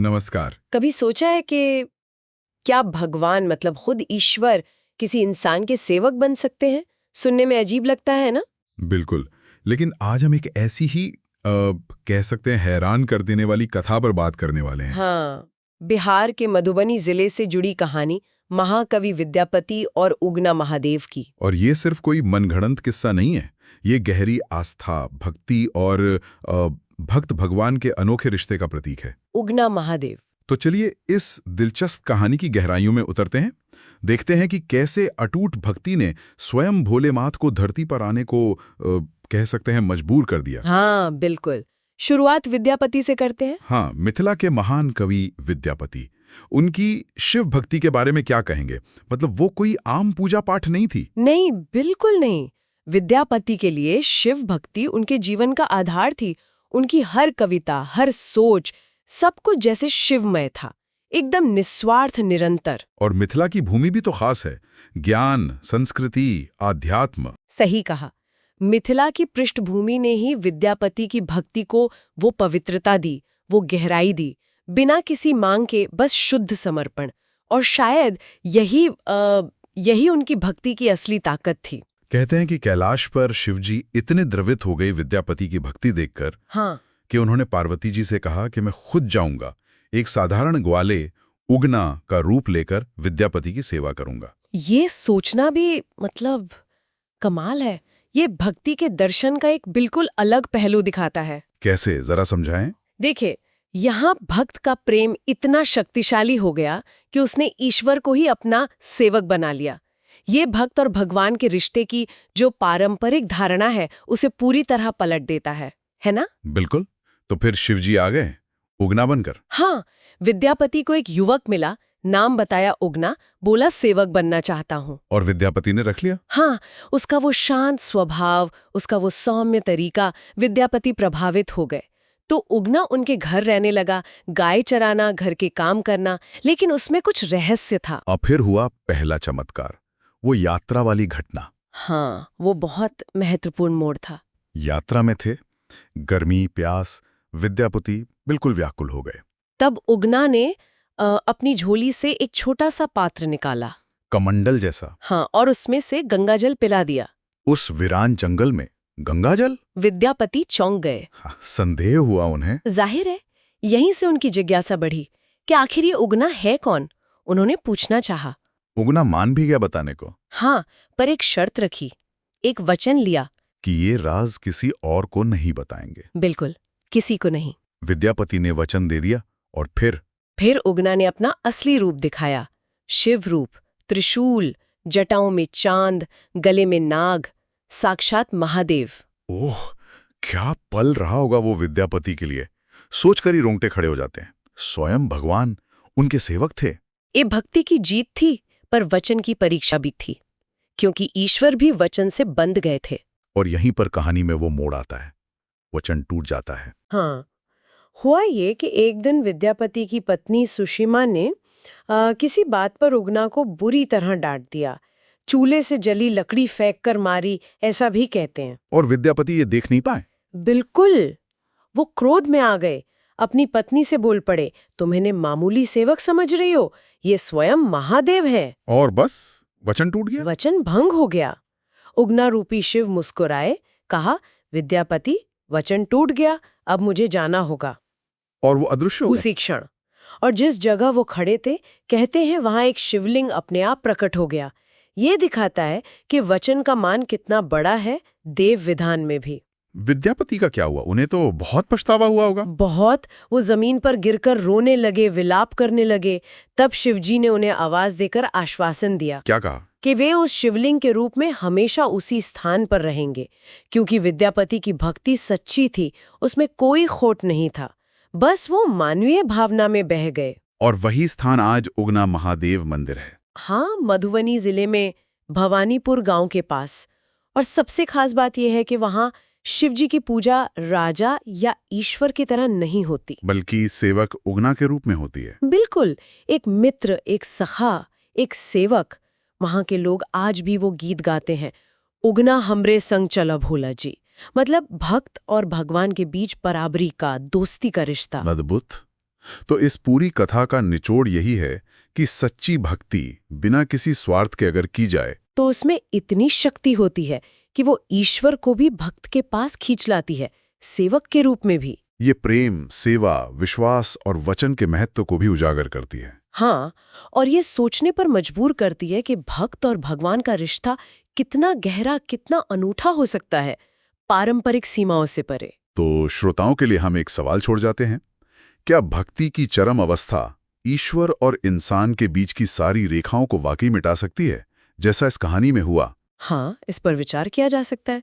नमस्कार। कभी सोचा है कि क्या भगवान मतलब खुद ईश्वर किसी इंसान के सेवक बन सकते हैं? सुनने में अजीब लगता है ना? बिल्कुल, लेकिन आज हम एक ऐसी ही कह सकते हैं हैरान कर देने वाली कथा पर बात करने वाले हैं। हाँ, बिहार के मधुबनी जिले से जुड़ी कहानी महाकवि विद्यापति और उगना महादेव की। और ये सिर्फ कोई मनगढ़ंत किस्सा नहीं है, ये गहरी आस्था, भक्ति और भक्त भगवान के अनोखे रिश्ते का प्रतीक है। उगना महादेव। तो चलिए इस दिलचस्प कहानी की गहराइयों में उतरते हैं, देखते हैं कि कैसे अटूट भक्ति ने स्वयं भोलेनाथ को धरती पर आने को कह सकते हैं मजबूर कर दिया। हाँ, बिल्कुल। शुरुआत विद्यापति से करते हैं। हाँ, मिथिला के महान कवि विद्यापति, उनकी शिव भक्ति के बारे में क्या कहेंगे? मतलब वो कोई आम पूजा पाठ नहीं थी। नहीं, बिल्कुल नहीं। विद्यापति के लिए शिव भक्ति उनके जीवन का आधार थी। उनकी हर कविता, हर सोच, सब कुछ जैसे शिवमय था, एकदम निस्वार्थ, निरंतर। और मिथिला की भूमि भी तो खास है, ज्ञान, संस्कृति, आध्यात्म। सही कहा। मिथिला की पृष्ठभूमि ने ही विद्यापति की भक्ति को वो पवित्रता दी, वो गहराई दी, बिना किसी मांग के, बस शुद्ध समर्पण। और शायद यही उनकी भक्ति की असली ताकत थी। कहते हैं कि कैलाश पर शिवजी इतने द्रवित हो गए विद्यापति की भक्ति देखकर, हाँ, कि उन्होंने पार्वती जी से कहा कि मैं खुद जाऊंगा, एक साधारण ग्वाले उगना का रूप लेकर विद्यापति की सेवा करूंगा। ये सोचना भी मतलब कमाल है। ये भक्ति के दर्शन का एक बिल्कुल अलग पहलू दिखाता है। कैसे, जरा समझाएं। देखिए, यहाँ भक्त का प्रेम इतना शक्तिशाली हो गया कि उसने ईश्वर को ही अपना सेवक बना लिया। ये भक्त और भगवान के रिश्ते की जो पारंपरिक धारणा है, उसे पूरी तरह पलट देता है ना? बिल्कुल। तो फिर शिवजी आ गए उगना बनकर। हाँ, विद्यापति को एक युवक मिला, नाम बताया उगना, बोला सेवक बनना चाहता हूँ। और विद्यापति ने रख लिया। हाँ, उसका वो शांत स्वभाव, उसका वो सौम्य तरीका, विद्यापति प्रभावित हो गए। तो उगना उनके घर रहने लगा, गाय चराना, घर के काम करना, लेकिन उसमें कुछ रहस्य था। और फिर हुआ पहला चमत्कार, वो यात्रा वाली घटना। हाँ, वो बहुत महत्वपूर्ण मोड़ था। यात्रा में थे, गर्मी, प्यास, विद्यापति बिल्कुल व्याकुल हो गए। तब उगना ने अपनी झोली से एक छोटा सा पात्र निकाला, कमंडल जैसा। हाँ, और उसमें से गंगाजल पिला दिया। उस वीरान जंगल में गंगाजल? विद्यापति चौंक गए। संदेह हुआ उन्हें। जाहिर है, यहीं से उनकी जिज्ञासा बढ़ी कि आखिर ये उगना है कौन। उन्होंने पूछना चाहा। उगना मान भी गया बताने को। हाँ, पर एक शर्त रखी, एक वचन लिया कि ये राज किसी और को नहीं बताएंगे। बिल्कुल, किसी को नहीं। विद्यापति ने वचन दे दिया और फिर उगना ने अपना असली रूप दिखाया। शिव रूप, त्रिशूल, जटाओं में चांद, गले में नाग, साक्षात महादेव। ओह, क्या पल रहा होगा वो विद्यापति के लिए। सोचकर ही रोंगटे खड़े हो जाते हैं। स्वयं भगवान उनके सेवक थे। ये भक्ति की जीत थी, पर वचन की परीक्षा भी थी, क्योंकि ईश्वर भी वचन से बंध गए थे। और यहीं पर कहानी में वो मोड़ आता है, वचन टूट जाता है। हाँ, हुआ ये कि एक दिन विद्यापति की पत्नी सुषिमा ने किसी बात पर उगना को बुरी तरह डांट दिया। चूल्हे से जली लकड़ी फेंक कर मारी, ऐसा भी कहते हैं। और विद्यापति ये देख नहीं पाए। बिल्कुल, वो क्रोध में आ गए। अपनी पत्नी से बोल पड़े, तुम इन्हें मामूली सेवक समझ रही हो, ये स्वयं महादेव है। और बस वचन टूट गया। वचन भंग हो गया। उगना रूपी शिव मुस्कुराए, कहा, विद्यापति, वचन टूट गया, अब मुझे जाना होगा। और वो अदृश्य हो गए। उसी क्षण, और जिस जगह वो खड़े थे, कहते हैं वहां एक शिवलिंग अपने आप प्रकट हो गया। ये दिखाता है कि वचन का मान कितना बड़ा है, देव विधान में भी। विद्यापति का क्या हुआ? उन्हें तो बहुत पछतावा हुआ होगा। बहुत। वो जमीन पर गिरकर रोने लगे, विलाप करने लगे। तब शिवजी ने उन्हें आवाज देकर आश्वासन दिया। क्या कहा? कि वे उस शिवलिंग के रूप में हमेशा उसी स्थान पर रहेंगे, क्योंकि विद्यापति की भक्ति सच्ची थी, उसमें कोई खोट नहीं था, बस वो मानवीय भावना में बह गए। और वही स्थान आज उगना महादेव मंदिर है। हाँ, मधुबनी जिले में भवानीपुर गांव के पास। और सबसे खास बात यह है कि वहाँ शिवजी की पूजा राजा या ईश्वर की तरह नहीं होती, बल्कि सेवक उगना के रूप में होती है। बिल्कुल, एक मित्र, एक सखा, एक सेवक। वहाँ के लोग आज भी वो गीत गाते हैं, उगना हमरे संग चला भोला जी। मतलब भक्त और भगवान के बीच बराबरी का, दोस्ती का रिश्ता। अद्भुत। तो इस पूरी कथा का निचोड़ यही है कि सच्ची भक्ति बिना किसी स्वार्थ के अगर की जाए तो उसमें इतनी शक्ति होती है कि वो ईश्वर को भी भक्त के पास खींच लाती है, सेवक के रूप में भी। ये प्रेम, सेवा, विश्वास और वचन के महत्व को भी उजागर करती है। हाँ, और ये सोचने पर मजबूर करती है कि भक्त और भगवान का रिश्ता कितना गहरा, कितना अनूठा हो सकता है, पारंपरिक सीमाओं से परे। तो श्रोताओं के लिए हम एक सवाल छोड़ जाते हैं। क्या भक्ति की चरम अवस्था ईश्वर और इंसान के बीच की सारी रेखाओं को वाकई मिटा सकती है, जैसा इस कहानी में हुआ? हाँ, इस पर विचार किया जा सकता है।